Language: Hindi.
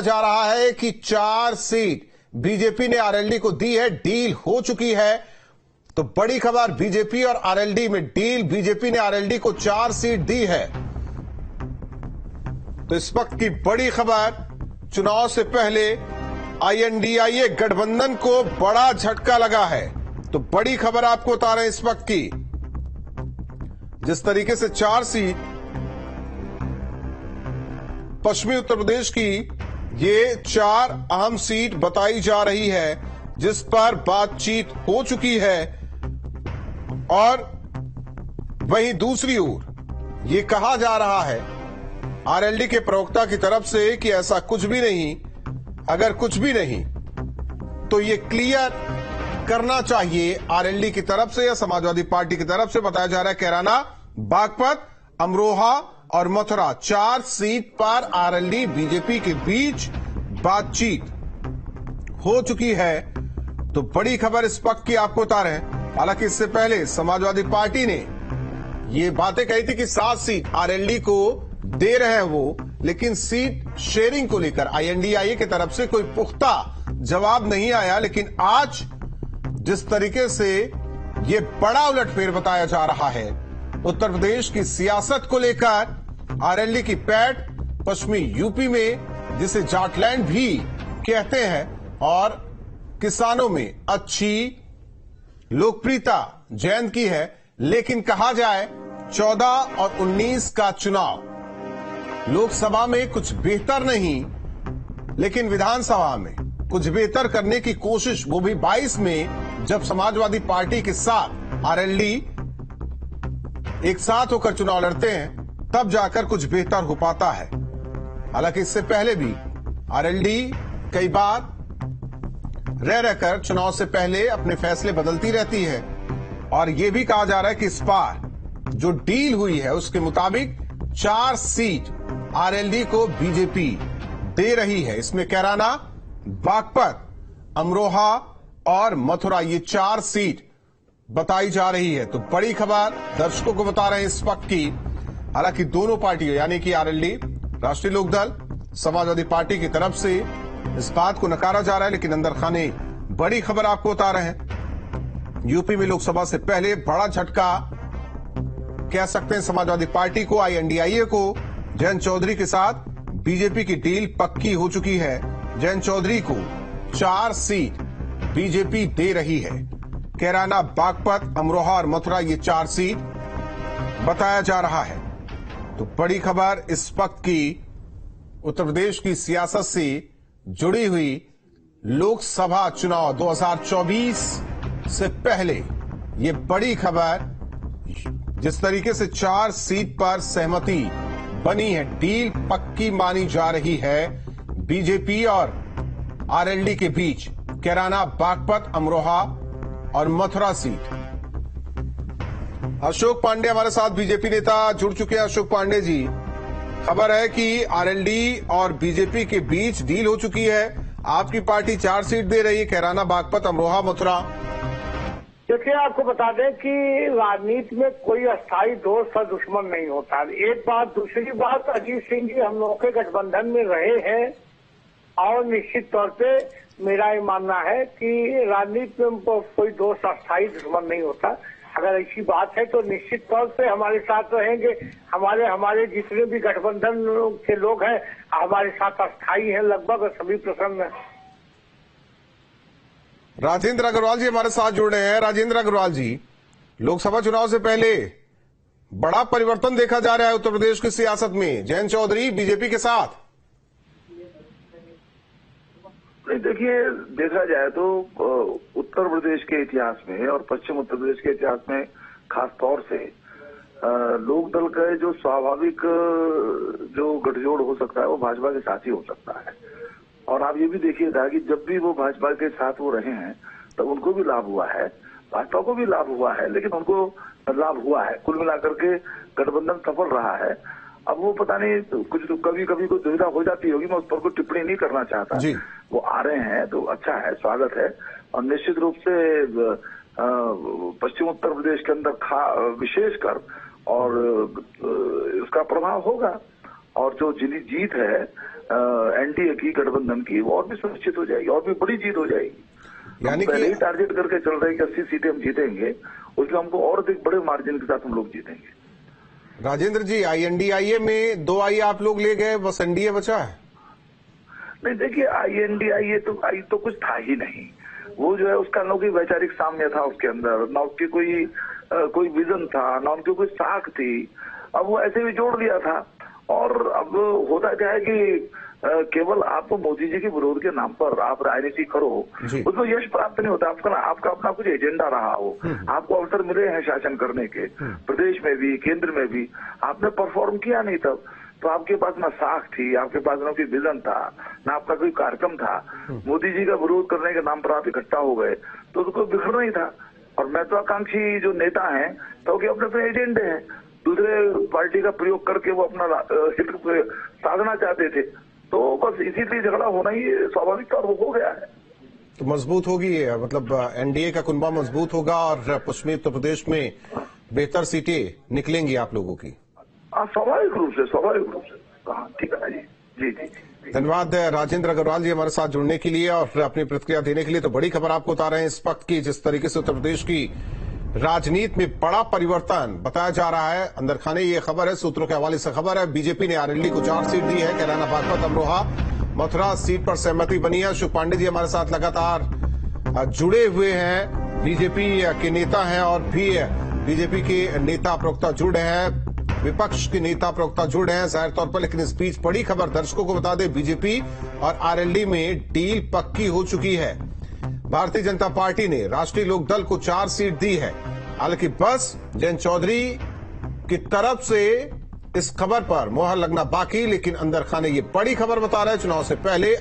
जा रहा है कि 4 सीट बीजेपी ने आरएलडी को दी है, डील हो चुकी है। तो बड़ी खबर, बीजेपी और आरएलडी में डील, बीजेपी ने आरएलडी को 4 सीट दी है। तो इस वक्त की बड़ी खबर, चुनाव से पहले आईएनडीआईए गठबंधन को बड़ा झटका लगा है। तो बड़ी खबर आपको बता रहे हैं इस वक्त की, जिस तरीके से 4 सीट पश्चिमी उत्तर प्रदेश की, ये 4 अहम सीट बताई जा रही है, जिस पर बातचीत हो चुकी है। और वहीं दूसरी ओर ये कहा जा रहा है आरएलडी के प्रवक्ता की तरफ से कि ऐसा कुछ भी नहीं, अगर कुछ भी नहीं तो ये क्लियर करना चाहिए आरएलडी की तरफ से या समाजवादी पार्टी की तरफ से। बताया जा रहा है कैराना, बागपत, अमरोहा और मथुरा 4 सीट पर आरएलडी बीजेपी के बीच बातचीत हो चुकी है। तो बड़ी खबर इस वक्त की आपको बता रहे हैं। हालांकि इससे पहले समाजवादी पार्टी ने ये बातें कही थी कि 7 सीट आरएलडी को दे रहे हैं वो, लेकिन सीट शेयरिंग को लेकर आईएनडीआईए की तरफ से कोई पुख्ता जवाब नहीं आया। लेकिन आज जिस तरीके से ये बड़ा उलटफेर बताया जा रहा है उत्तर प्रदेश की सियासत को लेकर, आरएलडी की पैठ पश्चिमी यूपी में, जिसे जाटलैंड भी कहते हैं, और किसानों में अच्छी लोकप्रियता जैन की है। लेकिन कहा जाए 14 और 19 का चुनाव लोकसभा में कुछ बेहतर नहीं, लेकिन विधानसभा में कुछ बेहतर करने की कोशिश, वो भी 22 में जब समाजवादी पार्टी के साथ आरएलडी एक साथ होकर चुनाव लड़ते हैं, तब जाकर कुछ बेहतर हो पाता है। हालांकि इससे पहले भी आरएलडी कई बार रह रहकर चुनाव से पहले अपने फैसले बदलती रहती है। और यह भी कहा जा रहा है कि इस बार जो डील हुई है उसके मुताबिक 4 सीट आरएलडी को बीजेपी दे रही है। इसमें कैराना, बागपत, अमरोहा और मथुरा, ये 4 सीट बताई जा रही है। तो बड़ी खबर दर्शकों को बता रहे हैं इस वक्त की। हालांकि दोनों पार्टियों यानी कि आरएलडी, राष्ट्रीय लोकदल, समाजवादी पार्टी की तरफ से इस बात को नकारा जा रहा है, लेकिन अंदर खाने बड़ी खबर आपको बता रहे हैं। यूपी में लोकसभा से पहले बड़ा झटका कह सकते हैं समाजवादी पार्टी को, आईएनडीआईए को। जयंत चौधरी के साथ बीजेपी की डील पक्की हो चुकी है। जयंत चौधरी को 4 सीट बीजेपी दे रही है। कैराना, बागपत, अमरोहा और मथुरा, ये 4 सीट बताया जा रहा है। तो बड़ी खबर इस वक्त की उत्तर प्रदेश की सियासत से जुड़ी हुई, लोकसभा चुनाव 2024 से पहले ये बड़ी खबर, जिस तरीके से 4 सीट पर सहमति बनी है, डील पक्की मानी जा रही है बीजेपी और आरएलडी के बीच। कैराना, बागपत, अमरोहा और मथुरा सीट। अशोक पांडे हमारे साथ बीजेपी नेता जुड़ चुके हैं। अशोक पांडे जी, खबर है कि आरएलडी और बीजेपी के बीच डील हो चुकी है। आपकी पार्टी 4 सीट दे रही है, कैराना, बागपत, अमरोहा, मथुरा। देखिए, आपको बता दें कि राजनीति में कोई अस्थायी दोस्त और दुश्मन नहीं होता। एक बात। दूसरी बात, अजीत सिंह जी हम लोग के गठबंधन में रहे हैं और निश्चित तौर पे मेरा ये मानना है कि राजनीति में कोई दोस्त अस्थायी दुश्मन नहीं होता। अगर ऐसी बात है तो निश्चित तौर पे हमारे साथ रहेंगे। हमारे जितने भी गठबंधन के लोग हैं हमारे साथ अस्थायी हैं, लगभग सभी प्रसन्न हैं। राजेंद्र अग्रवाल जी हमारे साथ जुड़ रहे हैं। राजेंद्र अग्रवाल जी, लोकसभा चुनाव से पहले बड़ा परिवर्तन देखा जा रहा है उत्तर प्रदेश की सियासत में। जयंत चौधरी बीजेपी के साथ। नहीं, देखिए, देखा जाए तो उत्तर प्रदेश के इतिहास में और पश्चिम उत्तर प्रदेश के इतिहास में खास तौर से लोकदल का जो स्वाभाविक जो गठजोड़ हो सकता है वो भाजपा के साथ ही हो सकता है। और आप ये भी देखिएगा कि जब भी वो भाजपा के साथ वो रहे हैं तब उनको भी लाभ हुआ है, भाजपा को भी लाभ हुआ है, लेकिन उनको लाभ हुआ है। कुल मिलाकर के गठबंधन सफल रहा है। अब वो पता नहीं, कुछ तो कभी कभी कोई दुविधा हो जाती होगी, मैं उस पर कोई टिप्पणी नहीं करना चाहता। वो आ रहे हैं तो अच्छा है, स्वागत है। और निश्चित रूप से पश्चिम उत्तर प्रदेश के अंदर विशेषकर और इसका प्रभाव होगा। और जो जिली जीत है एनडीए की, गठबंधन की, वो और भी सुनिश्चित हो जाएगी, और भी बड़ी जीत हो जाएगी। यानी पहले ही कि टारगेट करके चल रहे हैं कि 80 सीटें हम जीतेंगे, उसमें हमको और अधिक बड़े मार्जिन के साथ हम लोग जीतेंगे। राजेंद्र जी, INDIA में 2 आई आप लोग ले गए, बस एनडीए बचा है। नहीं देखिए, INDIA तो कुछ था ही नहीं। वो जो है उसका ना कोई वैचारिक साम्य था उसके अंदर, ना उसकी कोई विजन था, ना उनकी कोई साख थी। अब वो ऐसे भी जोड़ दिया था। और अब होता क्या है कि केवल आप मोदी जी के विरोध के नाम पर आप राजनीति करो, उसमें यश प्राप्त नहीं होता। आपका अपना कुछ एजेंडा रहा हो, आपको अवसर मिले हैं शासन करने के, प्रदेश में भी केंद्र में भी, आपने परफॉर्म किया नहीं तब, तो आपके पास ना साख थी, आपके पास ना कोई विजन था, ना आपका कोई कार्यक्रम था। मोदी जी का विरोध करने के नाम पर आप इकट्ठा हो गए, तो उसको बिखरना ही था। और महत्वाकांक्षी जो नेता हैं तो वो अपने अपने एजेंडे हैं, दूसरे पार्टी का प्रयोग करके वो अपना हित साधना चाहते थे। तो बस इसीलिए झगड़ा होना ही स्वाभाविक तौर हो गया है। तो मजबूत होगी, मतलब एनडीए का कुनबा मजबूत होगा और पश्चिमी उत्तर प्रदेश में बेहतर सीटें निकलेंगी आप लोगों की। स्वाभाविक रूप से। हाँ, ठीक है जी। धन्यवाद राजेंद्र अग्रवाल जी हमारे साथ जुड़ने के लिए और अपनी प्रतिक्रिया देने के लिए। तो बड़ी खबर आपको बता रहे हैं इस वक्त की, जिस तरीके से उत्तर प्रदेश की राजनीति में बड़ा परिवर्तन बताया जा रहा है। अंदर खाने ये खबर है, सूत्रों के हवाले से खबर है। बीजेपी ने आरएलडी को 4 सीट दी है। कैराना, बागपत, अमरोहा, मथुरा सीट पर सहमति बनी है। शिव पांडे जी हमारे साथ लगातार जुड़े हुए हैं, बीजेपी के नेता हैं और भी बीजेपी के नेता प्रवक्ता जुड़े हैं, विपक्ष के नेता प्रवक्ता जुड़े हैं जाहिर तौर पर। लेकिन इस बीच बड़ी खबर दर्शकों को बता दें, बीजेपी और आरएलडी में डील पक्की हो चुकी है। भारतीय जनता पार्टी ने राष्ट्रीय लोकदल को 4 सीट दी है। हालांकि बस जयंत चौधरी की तरफ से इस खबर पर मोहर लगना बाकी, लेकिन अंदर खाने ये बड़ी खबर बता रहे हैं, चुनाव से पहले